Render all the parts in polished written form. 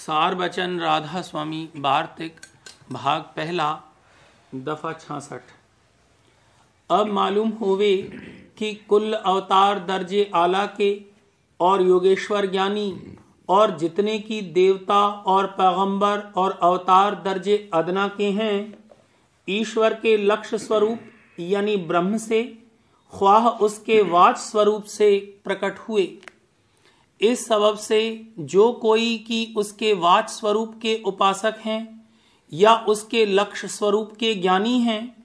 सार बचन राधा स्वामी वार्तिक भाग पहला दफा 66। अब मालूम होवे कि कुल अवतार दर्जे आला के और योगेश्वर ज्ञानी और जितने की देवता और पैगंबर और अवतार दर्जे अदना के हैं, ईश्वर के लक्ष्य स्वरूप यानी ब्रह्म से ख्वाह उसके वाच स्वरूप से प्रकट हुए। इस सबब से जो कोई कि उसके वाच स्वरूप के उपासक हैं या उसके लक्ष्य स्वरूप के ज्ञानी हैं,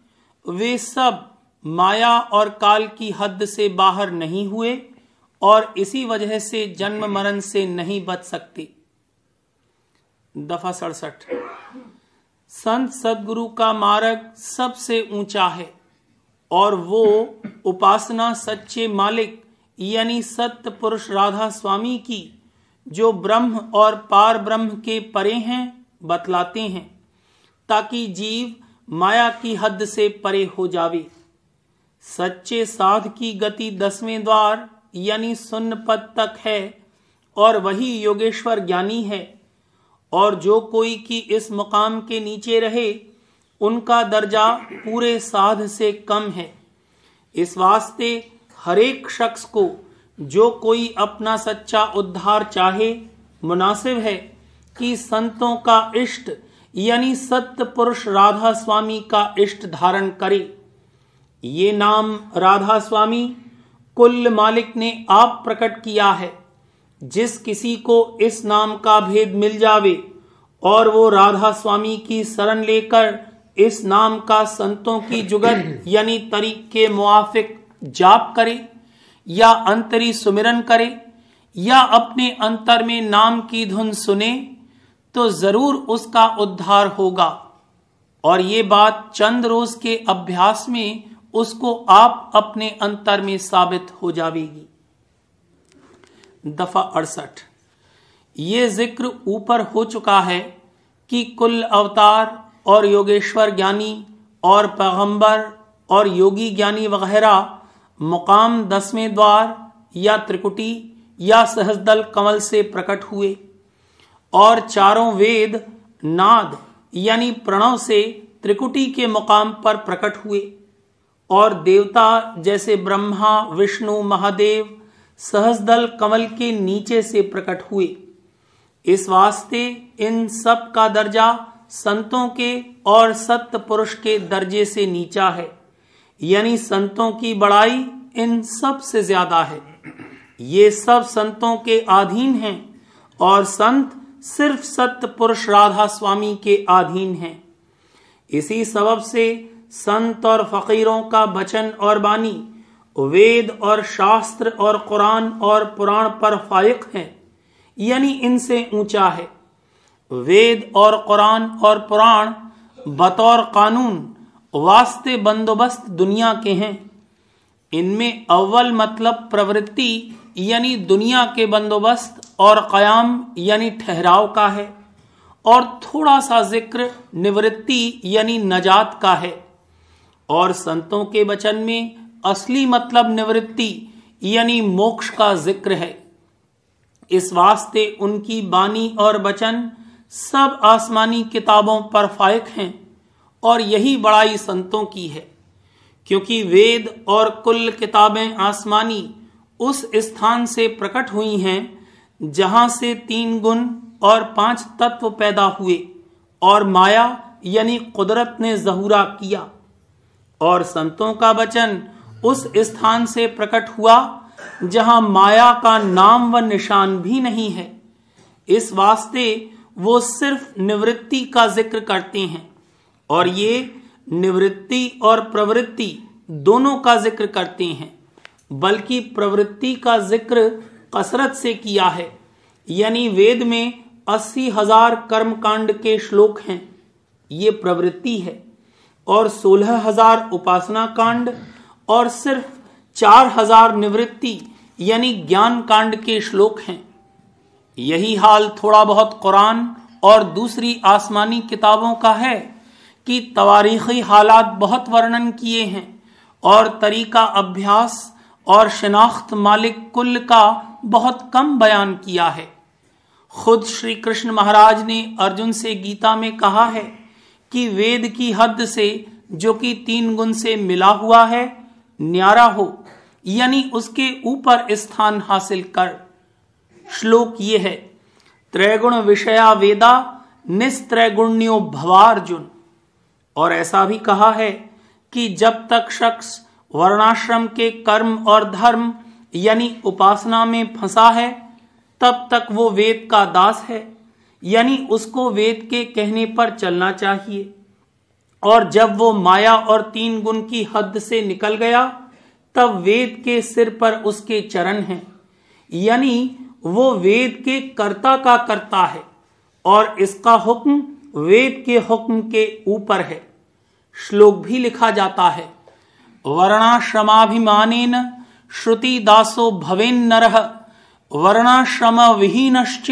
वे सब माया और काल की हद से बाहर नहीं हुए और इसी वजह से जन्म मरण से नहीं बच सकते। दफा 67। संत सदगुरु का मार्ग सबसे ऊंचा है और वो उपासना सच्चे मालिक यानी सत्य पुरुष राधा स्वामी की, जो ब्रह्म और पार ब्रह्म के परे हैं, बतलाते हैं ताकि जीव माया की हद से परे हो जावे। सच्चे साध की गति 10वें द्वार यानी शून्य पद तक है और वही योगेश्वर ज्ञानी है। और जो कोई कि इस मुकाम के नीचे रहे, उनका दर्जा पूरे साध से कम है। इस वास्ते हरेक शख्स को जो कोई अपना सच्चा उद्धार चाहे, मुनासिब है कि संतों का इष्ट यानी सत्य पुरुष राधा स्वामी का इष्ट धारण करे। ये नाम राधा स्वामी कुल मालिक ने आप प्रकट किया है। जिस किसी को इस नाम का भेद मिल जावे और वो राधा स्वामी की शरण लेकर इस नाम का संतों की जुगत यानी तरीक के मुआफिक जाप करे या अंतरी सुमिरन करे या अपने अंतर में नाम की धुन सुने, तो जरूर उसका उद्धार होगा। और ये बात चंद रोज के अभ्यास में उसको आप अपने अंतर में साबित हो जाएगी। दफा 68। ये जिक्र ऊपर हो चुका है कि कुल अवतार और योगेश्वर ज्ञानी और पैगंबर और योगी ज्ञानी वगैरह मुकाम 10वें द्वार या त्रिकुटी या सहस्दल कमल से प्रकट हुए और चारों वेद नाद यानी प्रणव से त्रिकुटी के मुकाम पर प्रकट हुए और देवता जैसे ब्रह्मा विष्णु महादेव सहस्दल कमल के नीचे से प्रकट हुए। इस वास्ते इन सब का दर्जा संतों के और सत्य पुरुष के दर्जे से नीचा है, यानी संतों की बड़ाई इन सब से ज्यादा है। ये सब संतों के अधीन हैं और संत सिर्फ सत्य पुरुष राधा स्वामी के अधीन हैं। इसी सबब से संत और फकीरों का वचन और बानी वेद और शास्त्र और कुरान और पुराण पर फायक है, यानी इनसे ऊंचा है। वेद और कुरान और पुराण बतौर कानून वास्ते बंदोबस्त दुनिया के हैं। इनमें अव्वल मतलब प्रवृत्ति यानी दुनिया के बंदोबस्त और कयाम यानी ठहराव का है और थोड़ा सा जिक्र निवृत्ति यानी नजात का है। और संतों के वचन में असली मतलब निवृत्ति यानी मोक्ष का जिक्र है। इस वास्ते उनकी बानी और वचन सब आसमानी किताबों पर फायक हैं और यही बड़ाई संतों की है, क्योंकि वेद और कुल किताबें आसमानी उस स्थान से प्रकट हुई हैं जहां से 3 गुण और 5 तत्व पैदा हुए और माया यानी कुदरत ने ज़हूरा किया। और संतों का वचन उस स्थान से प्रकट हुआ जहां माया का नाम व निशान भी नहीं है। इस वास्ते वो सिर्फ निवृत्ति का जिक्र करते हैं और ये निवृत्ति और प्रवृत्ति दोनों का जिक्र करते हैं, बल्कि प्रवृत्ति का जिक्र कसरत से किया है। यानी वेद में 80,000 कर्मकांड के श्लोक हैं, ये प्रवृत्ति है, और 16,000 उपासना कांड और सिर्फ 4,000 निवृत्ति यानी ज्ञान कांड के श्लोक हैं। यही हाल थोड़ा बहुत कुरान और दूसरी आसमानी किताबों का है कि तवारीखी हालात बहुत वर्णन किए हैं और तरीका अभ्यास और शिनाख्त मालिक कुल का बहुत कम बयान किया है। खुद श्री कृष्ण महाराज ने अर्जुन से गीता में कहा है कि वेद की हद से जो कि 3 गुण से मिला हुआ है न्यारा हो, यानी उसके ऊपर स्थान हासिल कर। श्लोक ये है, त्रैगुण विषया वेदा निस्त्रैगुण्यो भवार्जुन। और ऐसा भी कहा है कि जब तक शख्स वर्णाश्रम के कर्म और धर्म यानी उपासना में फंसा है तब तक वो वेद का दास है, यानी उसको वेद के कहने पर चलना चाहिए। और जब वो माया और 3 गुण की हद से निकल गया तब वेद के सिर पर उसके चरण हैं, यानी वो वेद के कर्ता का कर्ता है और इसका हुक्म वेद के हुक्म के ऊपर है। श्लोक भी लिखा जाता है, वर्णाश्रमाभिमानेन श्रुति दासो भवेन नरः वर्णाश्रम विहीनश्च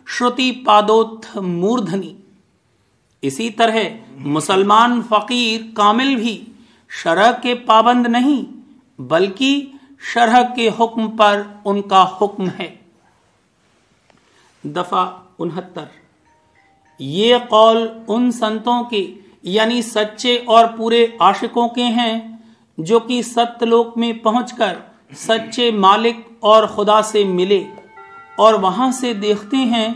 श्रुति पादोत्थ मूर्धनि। इसी तरह मुसलमान फकीर कामिल भी शरह के पाबंद नहीं बल्कि शरह के हुक्म पर उनका हुक्म है। दफा 69। ये कौल उन संतों के यानी सच्चे और पूरे आशिकों के हैं जो कि सत्यलोक में पहुंचकर सच्चे मालिक और खुदा से मिले और वहां से देखते हैं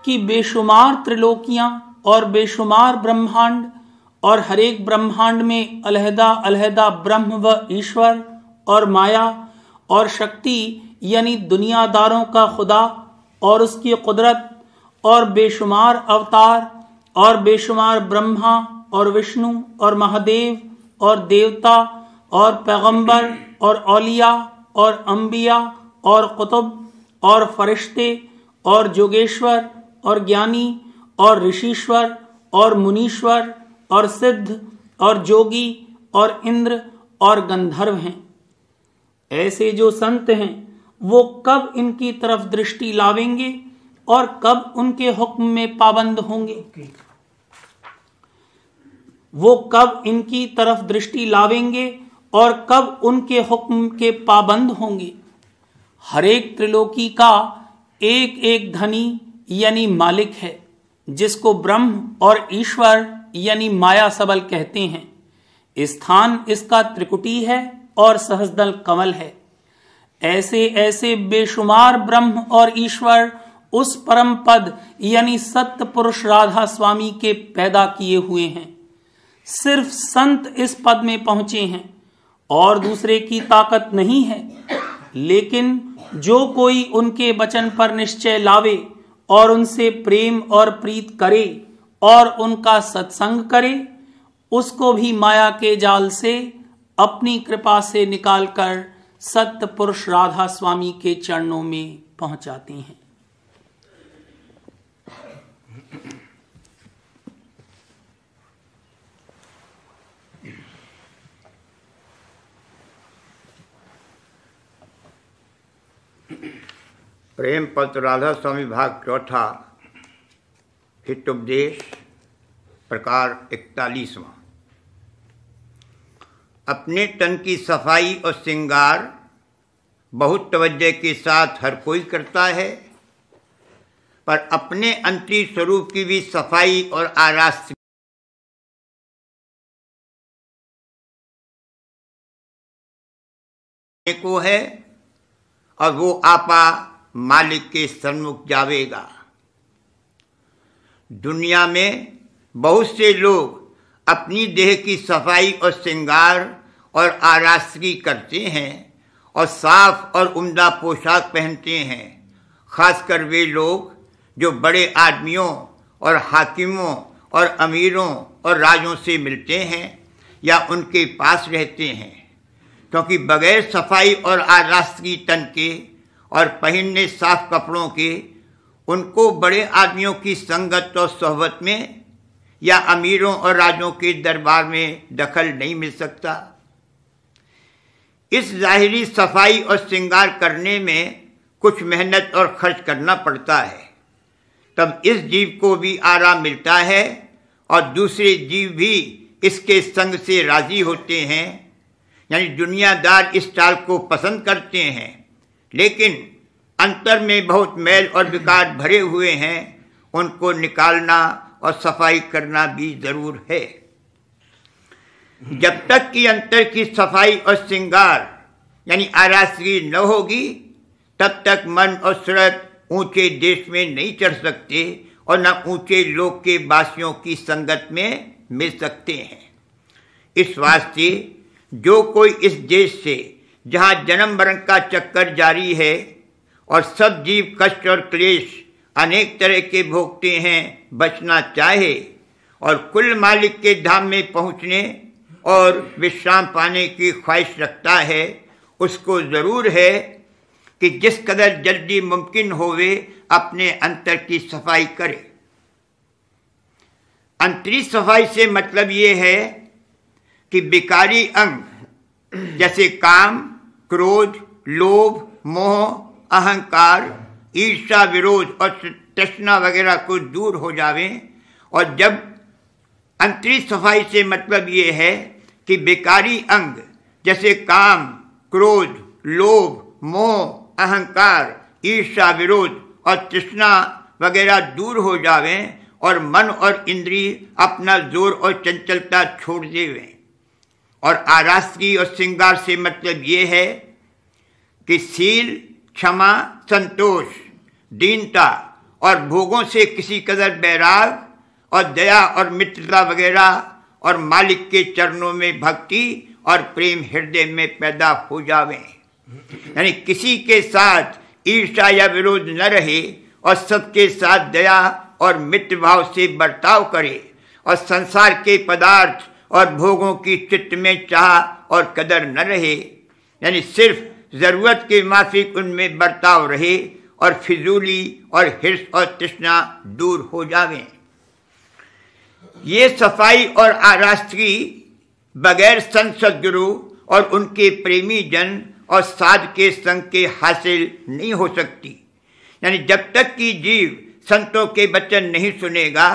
कि बेशुमार त्रिलोकियां और बेशुमार ब्रह्मांड और हर एक ब्रह्मांड में अलहदा अलहदा ब्रह्म व ईश्वर और माया और शक्ति यानी दुनियादारों का खुदा और उसकी कुदरत और बेशुमार अवतार और बेशुमार ब्रह्मा और विष्णु और महादेव और देवता और पैगंबर और औलिया और अंबिया और कुतुब और फरिश्ते और जोगेश्वर और ज्ञानी और ऋषीश्वर और मुनीश्वर और सिद्ध और जोगी और इंद्र और गंधर्व हैं। ऐसे जो संत हैं वो कब इनकी तरफ दृष्टि लावेंगे और कब उनके हुक्म में पाबंद होंगे? वो कब इनकी तरफ दृष्टि लावेंगे और कब उनके हुक्म के पाबंद होंगे? हर एक त्रिलोकी का एक एक धनी यानी मालिक है जिसको ब्रह्म और ईश्वर यानी माया सबल कहते हैं। स्थान इसका त्रिकुटी है और सहस्दल कमल है। ऐसे ऐसे बेशुमार ब्रह्म और ईश्वर उस परम पद यानी सत्य पुरुष राधा स्वामी के पैदा किए हुए हैं। सिर्फ संत इस पद में पहुंचे हैं और दूसरे की ताकत नहीं है। लेकिन जो कोई उनके वचन पर निश्चय लावे और उनसे प्रेम और प्रीत करे और उनका सत्संग करे, उसको भी माया के जाल से अपनी कृपा से निकालकर सत्य पुरुष राधा स्वामी के चरणों में पहुंचाते हैं। प्रेम पत्र राधा स्वामी भाग चौथा, हितोपदेश प्रकार 41वां। अपने तन की सफाई और श्रृंगार बहुत तवज्जो के साथ हर कोई करता है, पर अपने अंतरी स्वरूप की भी सफाई और आरास को है और वो आपा मालिक के सन्मुख जावेगा। दुनिया में बहुत से लोग अपनी देह की सफाई और श्रृंगार और आरास्तगी करते हैं और साफ और उम्दा पोशाक पहनते हैं। खासकर वे लोग जो बड़े आदमियों और हाकिमों और अमीरों और राजों से मिलते हैं या उनके पास रहते हैं, क्योंकि बगैर सफाई और आरास्तगी तन के और पहनने साफ कपड़ों के उनको बड़े आदमियों की संगत और सोहबत में या अमीरों और राजों के दरबार में दखल नहीं मिल सकता। इस ज़ाहिरी सफाई और श्रृंगार करने में कुछ मेहनत और खर्च करना पड़ता है, तब इस जीव को भी आराम मिलता है और दूसरे जीव भी इसके संग से राजी होते हैं। यानी दुनियादार इस चाल को पसंद करते हैं, लेकिन अंतर में बहुत मैल और विकार भरे हुए हैं उनको निकालना और सफाई करना भी जरूर है। जब तक कि अंतर की सफाई और श्रृंगार यानी आराधगी न होगी तब तक मन और सूरत ऊंचे देश में नहीं चढ़ सकते और न ऊंचे लोक के वासियों की संगत में मिल सकते हैं। इस वास्ते जो कोई इस देश से जहां जन्म मरण का चक्कर जारी है और सब जीव कष्ट और क्लेश अनेक तरह के भोगते हैं बचना चाहे और कुल मालिक के धाम में पहुंचने और विश्राम पाने की ख्वाहिश रखता है उसको जरूर है कि जिस कदर जल्दी मुमकिन होवे अपने अंतर की सफाई करे। अंतरी सफाई से मतलब ये है कि विकारी अंग जैसे काम, क्रोध, लोभ, मोह, अहंकार, ईर्ष्या, विरोध और तृष्णा वगैरह को दूर हो जावे। और जब अंतरी सफाई से मतलब ये है कि विकारी अंग जैसे काम, क्रोध, लोभ, मोह, अहंकार, ईर्ष्या, विरोध और तृष्णा वगैरह दूर हो जावे और मन और इंद्रिय अपना जोर और चंचलता छोड़ देवे। और आराधगी और श्रृंगार से मतलब ये है कि शील, क्षमा, संतोष, दीनता और भोगों से किसी कदर बैराग और दया और मित्रता वगैरह और मालिक के चरणों में भक्ति और प्रेम हृदय में पैदा हो जावे। यानी किसी के साथ ईर्ष्या या विरोध न रहे और सबके साथ दया और मित्र भाव से बर्ताव करे और संसार के पदार्थ और भोगों की चित्त में चाह और कदर न रहे। यानी सिर्फ जरूरत के माफिक उनमें बर्ताव रहे और फिजूली और हिर्स और तृष्णा दूर हो जावे। ये सफाई और आराधगी बगैर संत सद्गुरु और उनके प्रेमी जन और साध के संग के हासिल नहीं हो सकती। यानी जब तक कि जीव संतों के वचन नहीं सुनेगा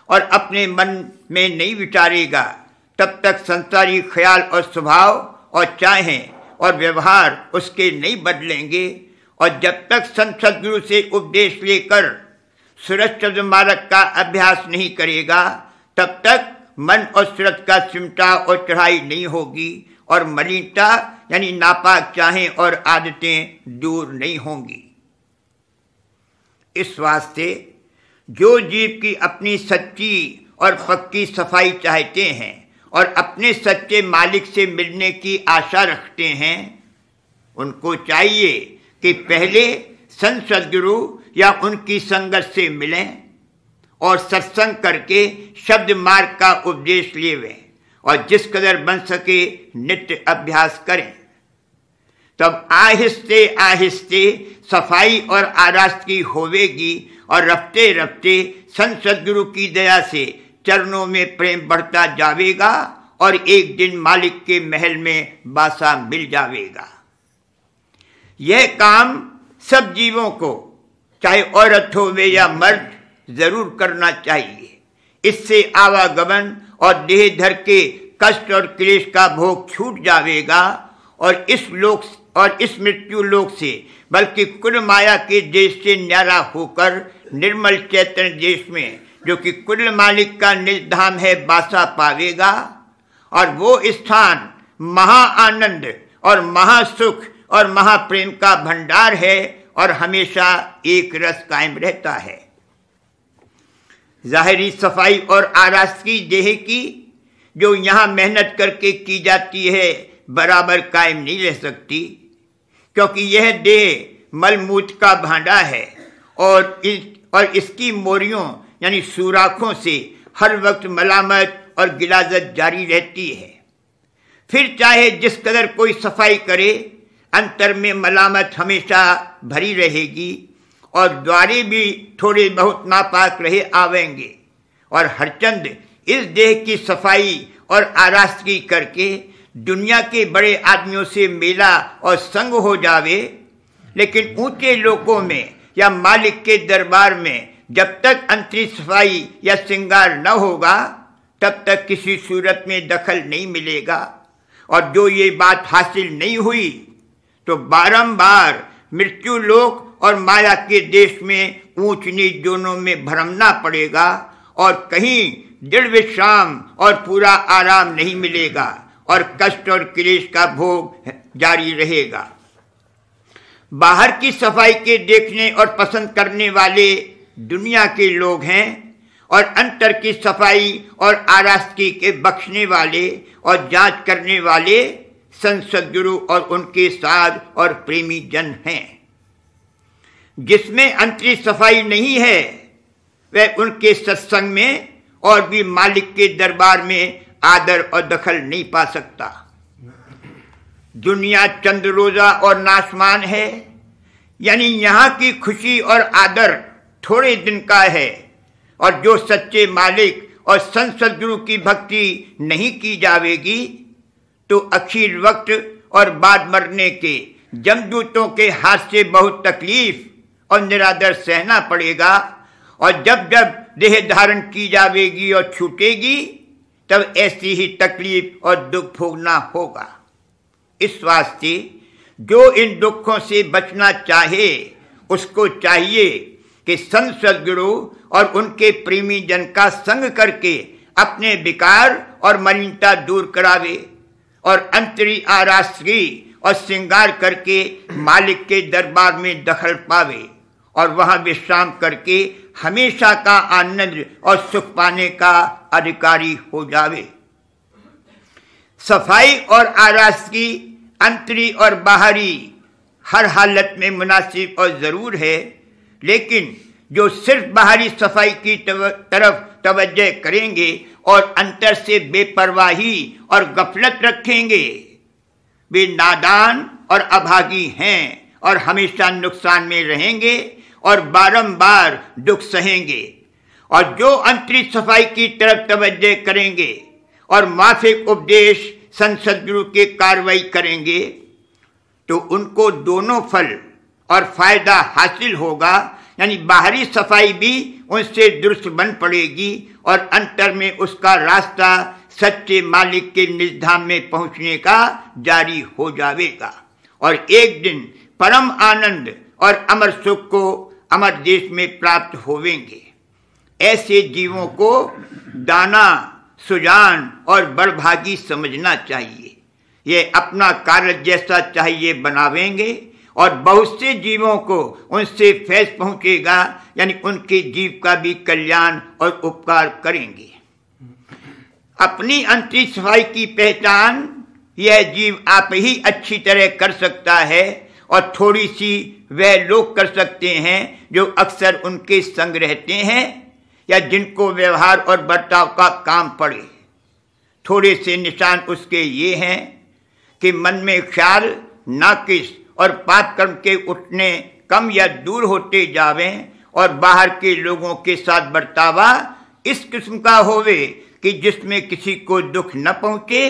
और अपने मन में नहीं विचारेगा तब तक संसारी ख्याल और स्वभाव और चाहें और व्यवहार उसके नहीं बदलेंगे। और जब तक संत सद्गुरु से उपदेश लेकर सुरक्षित मार्ग का अभ्यास नहीं करेगा तब तक मन और सूरत का चिमटा और चढ़ाई नहीं होगी और मलिनता यानी नापाक चाहें और आदतें दूर नहीं होंगी। इस वास्ते जो जीव की अपनी सच्ची और पक्की सफाई चाहते हैं और अपने सच्चे मालिक से मिलने की आशा रखते हैं उनको चाहिए कि पहले संत सद्गुरु या उनकी संगत से मिलें और सत्संग करके शब्द मार्ग का उपदेश लेवें और जिस कदर बन सके नित्य अभ्यास करें। तब आहिस्ते आहिस्ते सफाई और आराधगी होवेगी और रफ्ते रफ्ते संत सद्गुरु की दया से चरणों में प्रेम बढ़ता जावेगा और एक दिन मालिक के महल में बासा मिल जावेगा। यह काम सब जीवों को चाहे औरत होवे या मर्द जरूर करना चाहिए। इससे आवागमन और देह धर के कष्ट और क्लेश का भोग छूट जावेगा और इस मृत्यु लोक से बल्कि कुल माया के देश से न्यारा होकर निर्मल चैतन्य देश में जो कि कुल मालिक का निज धाम है बासा पावेगा। और वो स्थान महा आनंद और महासुख और महाप्रेम का भंडार है और हमेशा एक रस कायम रहता है। जाहिरी सफाई और आराधगी देह की जो यहाँ मेहनत करके की जाती है बराबर कायम नहीं रह सकती क्योंकि यह देह मलमूत्र का भांडा है और इसकी मोरियों यानी सुराखों से हर वक्त मलामत और गिलाजत जारी रहती है। फिर चाहे जिस कदर कोई सफाई करे अंतर में मलामत हमेशा भरी रहेगी और द्वारे भी थोड़े बहुत नापाक रहे आवेंगे। और हरचंद इस देह की सफाई और आराधगी करके दुनिया के बड़े आदमियों से मेला और संग हो जावे, लेकिन ऊंचे लोकों में या मालिक के दरबार में जब तक अंतरी सफाई या श्रृंगार न होगा तब तक किसी सूरत में दखल नहीं मिलेगा। और जो ये बात हासिल नहीं हुई तो बारंबार मृत्यु लोक और माया के देश में ऊंच नीच दोनों में भरमना पड़ेगा और कहीं दृढ़ विश्राम और पूरा आराम नहीं मिलेगा और कष्ट और क्लेश का भोग जारी रहेगा। बाहर की सफाई के देखने और पसंद करने वाले दुनिया के लोग हैं और अंतर की सफाई और आरास्तगी के बख्शने वाले और जांच करने वाले संत सद्गुरु और उनके साध और प्रेमी जन हैं। जिसमें अंतरी सफाई नहीं है वह उनके सत्संग में और भी मालिक के दरबार में आदर और दखल नहीं पा सकता। दुनिया चंद रोजा और नाशमान है, यानी यहाँ की खुशी और आदर थोड़े दिन का है और जो सच्चे मालिक और संत सद्गुरु की भक्ति नहीं की जावेगी तो अखीर वक्त और बाद मरने के जमदूतों के हाथ से बहुत तकलीफ और निरादर सहना पड़ेगा और जब जब देह धारण की जावेगी और छूटेगी तब ऐसी ही तकलीफ और दुख भोगना होगा। इस वास्ते जो इन दुखों से बचना चाहे उसको चाहिए कि संत सद्गुरु और उनके प्रेमी जन का संग करके अपने विकार और मलिनता दूर करावे और अंतरी आरास्तगी और श्रृंगार करके मालिक के दरबार में दखल पावे और वहां विश्राम करके हमेशा का आनंद और सुख पाने का अधिकारी हो जावे। सफाई और आरास्तगी अंतरी और बाहरी हर हालत में मुनासिब और जरूर है, लेकिन जो सिर्फ बाहरी सफाई की तरफ तवज्जो करेंगे और अंतर से बेपरवाही और गफलत रखेंगे वे नादान और अभागी हैं और हमेशा नुकसान में रहेंगे और बारंबार दुख सहेंगे। और जो अंतरिक्ष सफाई की तरफ तवज्जो करेंगे और माफिक उपदेश संत सद्गुरु के कार्रवाई करेंगे तो उनको दोनों फल और फायदा हासिल होगा, यानी बाहरी सफाई भी उनसे दुरुस्त बन पड़ेगी और अंतर में उसका रास्ता सच्चे मालिक के निजधाम में पहुंचने का जारी हो जाएगा और एक दिन परम आनंद और अमर सुख को अमर देश में प्राप्त होवेंगे। ऐसे जीवों को दाना सुजान और बड़भागी समझना चाहिए। ये अपना कार्य जैसा चाहिए बनावेंगे और बहुत से जीवों को उनसे फैज पहुंचेगा, यानी उनके जीव का भी कल्याण और उपकार करेंगे। अपनी अंतरिक्ष सफाई की पहचान यह जीव आप ही अच्छी तरह कर सकता है और थोड़ी सी वह लोग कर सकते हैं जो अक्सर उनके संग रहते हैं या जिनको व्यवहार और बर्ताव का काम पड़े। थोड़े से निशान उसके ये हैं कि मन में ख्याल नाकिस और पाप कर्म के उठने कम या दूर होते जावें और बाहर के लोगों के साथ बर्तावा इस किस्म का होवे कि जिसमें किसी को दुख न पहुंचे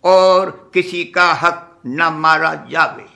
और किसी का हक न मारा जावे।